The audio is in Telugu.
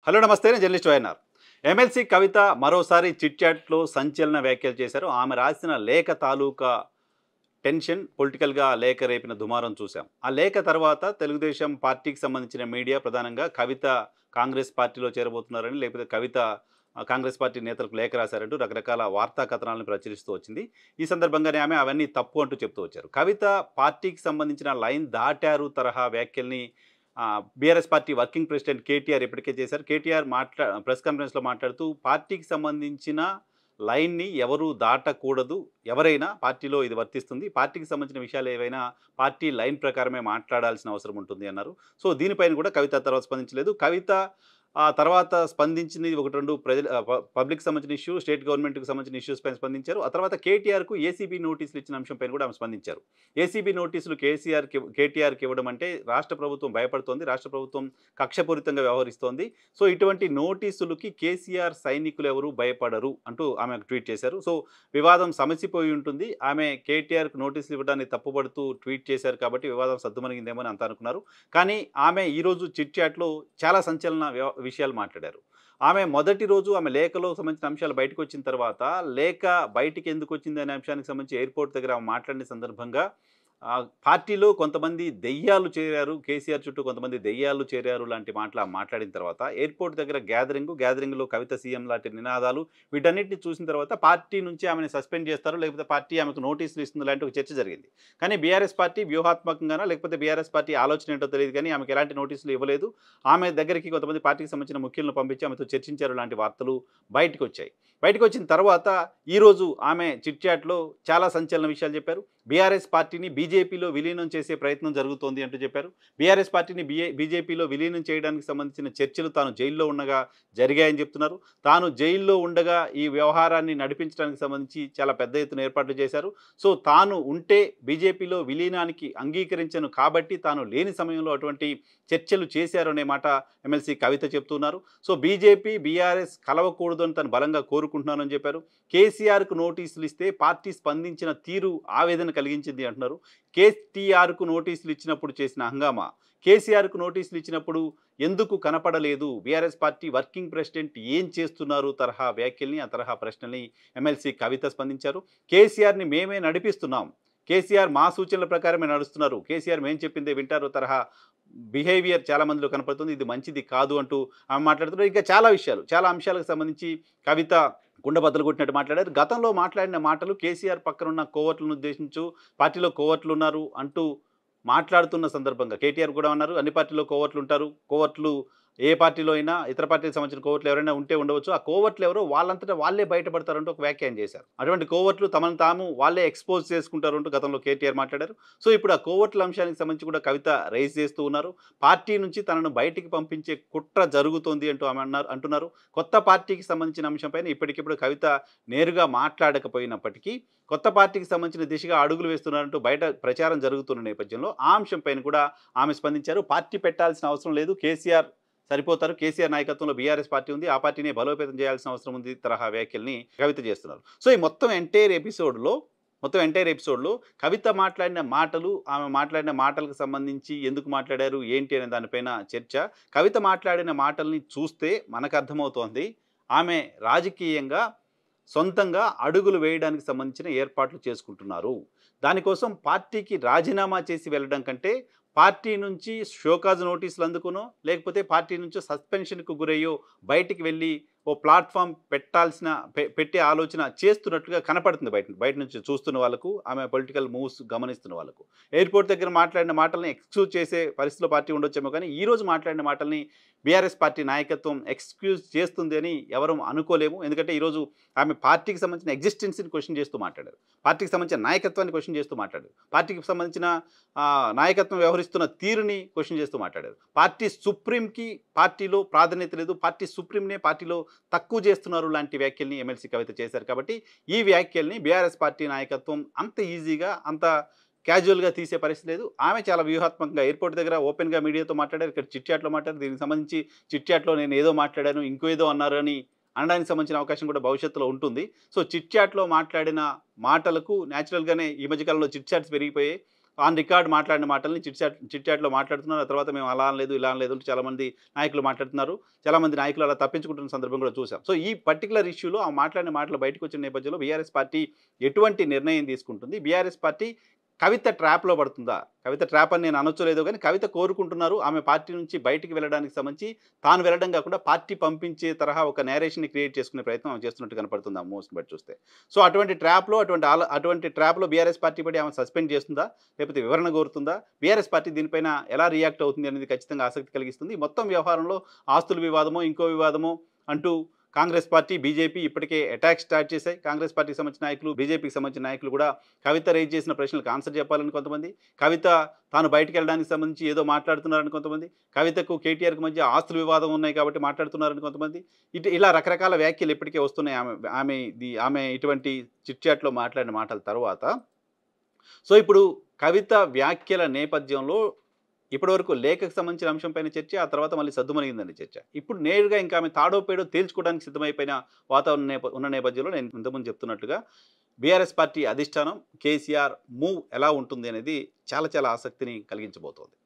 హలో నమస్తే, నేను జర్నలిస్ట్ వైఎన్ఆర్. ఎమ్మెల్సీ కవిత మరోసారి చిట్ చాట్లో సంచలన వ్యాఖ్యలు చేశారు. ఆమె రాసిన లేఖ తాలూకా టెన్షన్ పొలిటికల్గా లేఖ రేపిన దుమారం చూసాం. ఆ లేఖ తర్వాత తెలుగుదేశం పార్టీకి సంబంధించిన మీడియా ప్రధానంగా కవిత కాంగ్రెస్ పార్టీలో చేరబోతున్నారని, లేకపోతే కవిత కాంగ్రెస్ పార్టీ నేతలకు లేఖ రాశారంటూ రకరకాల వార్తా కథనాలను ప్రచురిస్తూ వచ్చింది. ఈ సందర్భంగానే ఆమె అవన్నీ తప్పు అంటూ చెప్తూ వచ్చారు. కవిత పార్టీకి సంబంధించిన లైన్ దాటారు తరహా వ్యాఖ్యల్ని BRS party working president KTR ఇప్పటికే చేశారు. కేటీఆర్ ప్రెస్ కాన్ఫరెన్స్లో మాట్లాడుతూ పార్టీకి సంబంధించిన లైన్ని ఎవరు దాటకూడదు, ఎవరైనా పార్టీలో ఇది వర్తిస్తుంది, పార్టీకి సంబంధించిన విషయాలు ఏవైనా పార్టీ లైన్ ప్రకారమే మాట్లాడాల్సిన అవసరం ఉంటుంది అన్నారు. సో దీనిపైన కూడా కవిత తర్వాత స్పందించలేదు. కవిత ఆ తర్వాత స్పందించింది ఒకటి రెండు పబ్లిక్ సంబంధించిన ఇష్యూ, స్టేట్ గవర్నమెంట్కి సంబంధించిన ఇష్యూస్ పైన స్పందించారు. ఆ తర్వాత కేటీఆర్కు ఏసీబీ నోటీసులు ఇచ్చిన అంశంపైన కూడా ఆమె స్పందించారు. ఏసీబీ నోటీసులు కేటీఆర్కి ఇవ్వడం అంటే రాష్ట్ర ప్రభుత్వం భయపడుతోంది, రాష్ట్ర ప్రభుత్వం కక్షపూరితంగా వ్యవహరిస్తోంది. సో ఇటువంటి నోటీసులకి కేసీఆర్ సైనికులు ఎవరు భయపడరు అంటూ ఆమె ట్వీట్ చేశారు. సో వివాదం సమసిపోయి ఉంటుంది. ఆమె కేటీఆర్కు నోటీసులు ఇవ్వడాన్ని తప్పుపడుతూ ట్వీట్ చేశారు కాబట్టి వివాదం సద్దుమణిగిందేమో అని అంతా అనుకున్నారు. కానీ ఆమె ఈరోజు చిట్ చాట్లో చాలా సంచలన విషయాలు మాట్లాడారు. ఆమె మొదటి రోజు ఆమె లేఖలో సంబంధించిన అంశాలు బయటకు వచ్చిన తర్వాత లేఖ బయటికి ఎందుకు వచ్చింది అనే అంశానికి సంబంధించి ఎయిర్పోర్ట్ దగ్గర ఆమె మాట్లాడిన సందర్భంగా పార్టీలో కొంతమంది దెయ్యాలు చేరారు, కేసీఆర్ చుట్టూ కొంతమంది దెయ్యాలు చేరారు లాంటి మాటలు మాట్లాడిన తర్వాత ఎయిర్పోర్ట్ దగ్గర గ్యాదరింగ్లో కవిత సీఎం లాంటి నినాదాలు వీటన్నిటిని చూసిన తర్వాత పార్టీ నుంచి ఆమెను సస్పెండ్ చేస్తారు, లేకపోతే పార్టీ ఆమెకు నోటీసులు ఇస్తుంది లాంటి ఒక చర్చ జరిగింది. కానీ బీఆర్ఎస్ పార్టీ వ్యూహాత్మకంగానా లేకపోతే బీఆర్ఎస్ పార్టీ ఆలోచన ఏంటో తెలియదు కానీ ఆమెకు ఎలాంటి నోటీసులు ఇవ్వలేదు. ఆమె దగ్గరికి కొంతమంది పార్టీకి సంబంధించిన ముఖ్యులను పంపించి ఆమెతో చర్చించారు లాంటి వార్తలు బయటకు వచ్చాయి. బయటకు వచ్చిన తర్వాత ఈరోజు ఆమె చిట్ చాట్లో చాలా సంచలన విషయాలు చెప్పారు. బీఆర్ఎస్ పార్టీని బీజేపీలో విలీనం చేసే ప్రయత్నం జరుగుతోంది అంటూ చెప్పారు. బీఆర్ఎస్ పార్టీని బీజేపీలో విలీనం చేయడానికి సంబంధించిన చర్చలు తాను జైల్లో ఉండగా జరిగాయని చెప్తున్నారు. తాను జైల్లో ఉండగా ఈ వ్యవహారాన్ని నడిపించడానికి సంబంధించి చాలా పెద్ద ఎత్తున ఏర్పాట్లు చేశారు. సో తాను ఉంటే బీజేపీలో విలీనానికి అంగీకరించను కాబట్టి తాను లేని సమయంలో అటువంటి చర్చలు చేశారు అనే మాట ఎమ్మెల్సీ కవిత చెప్తున్నారు. సో బీజేపీ బీఆర్ఎస్ కలవకూడదు అని తను బలంగా కోరుకుంటున్నానని చెప్పారు. కేసీఆర్కు నోటీసులు ఇస్తే పార్టీ స్పందించిన తీరు ఆవేదన కలిగించింది అంటున్నారు. కేటీఆర్కు నోటీసులు ఇచ్చినప్పుడు చేసిన హంగామా, కేసీఆర్కు నోటీసులు ఇచ్చినప్పుడు ఎందుకు కనపడలేదు, బీఆర్ఎస్ పార్టీ వర్కింగ్ ప్రెసిడెంట్ ఏం చేస్తున్నారు తరహా వ్యాఖ్యల్ని, ఆ తరహా ప్రశ్నల్ని ఎమ్మెల్సీ కవిత స్పందించారు. కేసీఆర్ని మేమే నడిపిస్తున్నాం, కేసీఆర్ మా సూచనల ప్రకారమే నడుస్తున్నారు, కేసీఆర్ మేం చెప్పిందే వింటారు తరహా బిహేవియర్ చాలా మందిలో కనపడుతుంది, ఇది మంచిది కాదు అంటూ ఆమె మాట్లాడుతున్నారు. ఇంకా చాలా విషయాలు, చాలా అంశాలకు సంబంధించి కవిత గుండెబద్దలు కొట్టినట్టు మాట్లాడారు. గతంలో మాట్లాడిన మాటలు కేసీఆర్ పక్కనున్న కోవర్ట్లను ఉద్దేశించు, పార్టీలో కోవర్ట్లు ఉన్నారు అంటూ మాట్లాడుతున్న సందర్భంగా కేటీఆర్ కూడా అన్నారు అన్ని పార్టీలో కోవర్ట్లు ఉంటారు, కోవర్ట్లు ఏ పార్టీలో అయినా ఇతర పార్టీకి సంబంధించిన కోవర్ట్లు ఎవరైనా ఉంటే ఉండవచ్చు, ఆ కోవర్ట్లు ఎవరో వాళ్ళంతటా వాళ్ళే బయటపడతారంటూ ఒక వ్యాఖ్యానం చేశారు. అటువంటి కోవర్ట్లు తమను తాము వాళ్ళే ఎక్స్పోజ్ చేసుకుంటారు అంటూ గతంలో కేటీఆర్ మాట్లాడారు. సో ఇప్పుడు ఆ కోవర్ట్ల అంశానికి సంబంధించి కూడా కవిత రైజ్ చేస్తూ ఉన్నారు. పార్టీ నుంచి తనను బయటికి పంపించే కుట్ర జరుగుతోంది అంటూ ఆమె అంటున్నారు. కొత్త పార్టీకి సంబంధించిన అంశంపైన ఇప్పటికిప్పుడు కవిత నేరుగా మాట్లాడకపోయినప్పటికీ కొత్త పార్టీకి సంబంధించిన దిశగా అడుగులు వేస్తున్నారంటూ బయట ప్రచారం జరుగుతున్న నేపథ్యంలో ఆ అంశంపైన కూడా ఆమె స్పందించారు. పార్టీ పెట్టాల్సిన అవసరం లేదు, కేసీఆర్ సరిపోతారు, కేసీఆర్ నాయకత్వంలో బీఆర్ఎస్ పార్టీ ఉంది, ఆ పార్టీని బలోపేతం చేయాల్సిన అవసరం ఉంది తరహా వ్యాఖ్యల్ని కవిత చేస్తున్నారు. సో ఈ మొత్తం ఎంటైర్ ఎపిసోడ్లో కవిత మాట్లాడిన మాటలు, ఆమె మాట్లాడిన మాటలకు సంబంధించి ఎందుకు మాట్లాడారు ఏంటి అనే దానిపైన చర్చ. కవిత మాట్లాడిన మాటల్ని చూస్తే మనకు అర్థమవుతోంది ఆమె రాజకీయంగా సొంతంగా అడుగులు వేయడానికి సంబంధించిన ఏర్పాట్లు చేసుకుంటున్నారు. దానికోసం పార్టీకి రాజీనామా చేసి వెళ్ళడం కంటే పార్టీ నుంచి షోకాజ్ నోటీసులు అందుకునో లేకపోతే పార్టీ నుంచి సస్పెన్షన్కు గురయ్యో బయటికి వెళ్ళి ఓ ప్లాట్ఫామ్ పెట్టే ఆలోచన చేస్తున్నట్టుగా కనపడుతుంది బయట నుంచి చూస్తున్న వాళ్ళకు, ఆమె పొలిటికల్ మూవ్స్ గమనిస్తున్న వాళ్ళకు. ఎయిర్పోర్ట్ దగ్గర మాట్లాడిన మాటల్ని ఎక్స్క్యూజ్ చేసే పరిస్థితిలో పార్టీ ఉండొచ్చేమో కానీ ఈరోజు మాట్లాడిన మాటల్ని బీఆర్ఎస్ పార్టీ నాయకత్వం ఎక్స్క్యూజ్ చేస్తుంది అని ఎవరూ అనుకోలేము. ఎందుకంటే ఈరోజు ఆమె పార్టీకి సంబంధించిన ఎగ్జిస్టెన్స్ని క్వశ్చన్ చేస్తూ మాట్లాడారు, పార్టీకి సంబంధించిన నాయకత్వాన్ని క్వశ్చన్ చేస్తూ మాట్లాడారు, పార్టీకి సంబంధించిన నాయకత్వం వ్యవహరిస్తున్న తీరుని క్వశ్చన్ చేస్తూ మాట్లాడారు. పార్టీ సుప్రీంకి పార్టీలో ప్రాధాన్యత లేదు, పార్టీ సుప్రీంనే పార్టీలో తక్కువ చేస్తున్నారు లాంటి వ్యాఖ్యల్ని ఎమ్మెల్సీ కవిత చేశారు. కాబట్టి ఈ వ్యాఖ్యల్ని బీఆర్ఎస్ పార్టీ నాయకత్వం అంత ఈజీగా అంత క్యాజువల్గా తీసే పరిస్థితి లేదు. ఆమె చాలా వ్యూహాత్మకంగా ఎయిర్పోర్ట్ దగ్గర ఓపెన్గా మీడియాతో మాట్లాడారు, ఇక్కడ చిట్ చాట్లో మాట్లాడారు. దీనికి సంబంధించి చిట్ చాట్లో నేను ఏదో మాట్లాడాను ఇంకో ఏదో అన్నారు అని అనడానికి సంబంధించిన అవకాశం కూడా భవిష్యత్తులో ఉంటుంది. సో చిట్ చాట్లో మాట్లాడిన మాటలకు న్యాచురల్గానే ఈ మధ్యకాలంలో చిట్ చాట్స్ పెరిగిపోయాయి. ఆన్ రికార్డ్ మాట్లాడిన మాటల్ని చిట్ చాట్లో మాట్లాడుతున్నారు. ఆ తర్వాత మేము అలా అనలేదు, ఇలా అనలేదు అంటూ చాలామంది నాయకులు మాట్లాడుతున్నారు. చాలామంది నాయకులు అలా తప్పించుకుంటున్న సందర్భం కూడా చూసాం. సో ఈ పర్టిక్యులర్ ఇష్యూలో ఆ మాట్లాడిన మాటలు బయటకు వచ్చిన నేపథ్యంలో బీఆర్ఎస్ పార్టీ ఎటువంటి నిర్ణయం తీసుకుంటుంది? బీఆర్ఎస్ పార్టీ కవిత ట్రాప్‌లో పడుతుందా? కవిత ట్రాప్ అని నేను అనొచ్చో లేదో గానీ, కవిత కోరుకుంటున్నారు. ఆమె పార్టీ నుంచి బయటికి వెళ్ళడానికి సంబంధించి తాను వెళ్ళడం గాకుండా పార్టీ పంపించే తరహా ఒక నేరేషన్‌ని క్రియేట్ చేసుకునే ప్రయత్నం ఆమె చేస్తున్నట్టు కనపడుతుంది ఆ మూవ్స్‌ని బట్టి చూస్తే. సో అటువంటి ట్రాప్‌లో బీఆర్ఎస్ పార్టీ పడి ఆమెను సస్పెండ్ చేస్తుందా? లేకపోతే వివరణ కోరుతుందా? బీఆర్ఎస్ పార్టీ దీనిపైన ఎలా రియాక్ట్ అవుతుంది అనేది ఖచ్చితంగా ఆసక్తి కలిగిస్తుంది. ఈ మొత్తం వ్యవహారంలో ఆస్తుల వివాదమో, ఇంకో వివాదమో అంటూ కాంగ్రెస్ పార్టీ, బీజేపీ ఇప్పటికే అటాక్ స్టార్ట్ చేశాయి. కాంగ్రెస్ పార్టీకి సంబంధించిన నాయకులు, బీజేపీకి సంబంధించిన నాయకులు కూడా కవిత రైజ్ చేసిన ప్రశ్నలకు ఆన్సర్ చెప్పాలని కొంతమంది, కవిత తాను బయటికెళ్ళడానికి సంబంధించి ఏదో మాట్లాడుతున్నారని కొంతమంది, కవితకు కేటీఆర్‌కి మధ్య ఆస్తుల వివాదం ఉన్నాయి కాబట్టి మాట్లాడుతున్నారని కొంతమంది, ఇలా రకరకాల వ్యాఖ్యలు ఇప్పటికే వస్తున్నాయి ఆమె ఇటువంటి చిట్ చాట్‌లో మాట్లాడిన మాటల తరువాత. సో ఇప్పుడు కవిత వ్యాఖ్యల నేపథ్యంలో ఇప్పటివరకు లేఖకు సంబంధించిన అంశంపైన చర్చ, ఆ తర్వాత మళ్ళీ సద్దుమణిగిందండి చర్చ. ఇప్పుడు నేరుగా ఇంకా ఆమె తాడో పేడో తేల్చుకోవడానికి సిద్ధమైపోయిన వాతావరణం ఉన్న నేపథ్యంలో నేను ఇంతకుముందు చెప్తున్నట్లుగా బీఆర్ఎస్ పార్టీ అధిష్టానం, కేసీఆర్ మూవ్ ఎలా ఉంటుంది అనేది చాలా చాలా ఆసక్తిని కలిగించబోతోంది.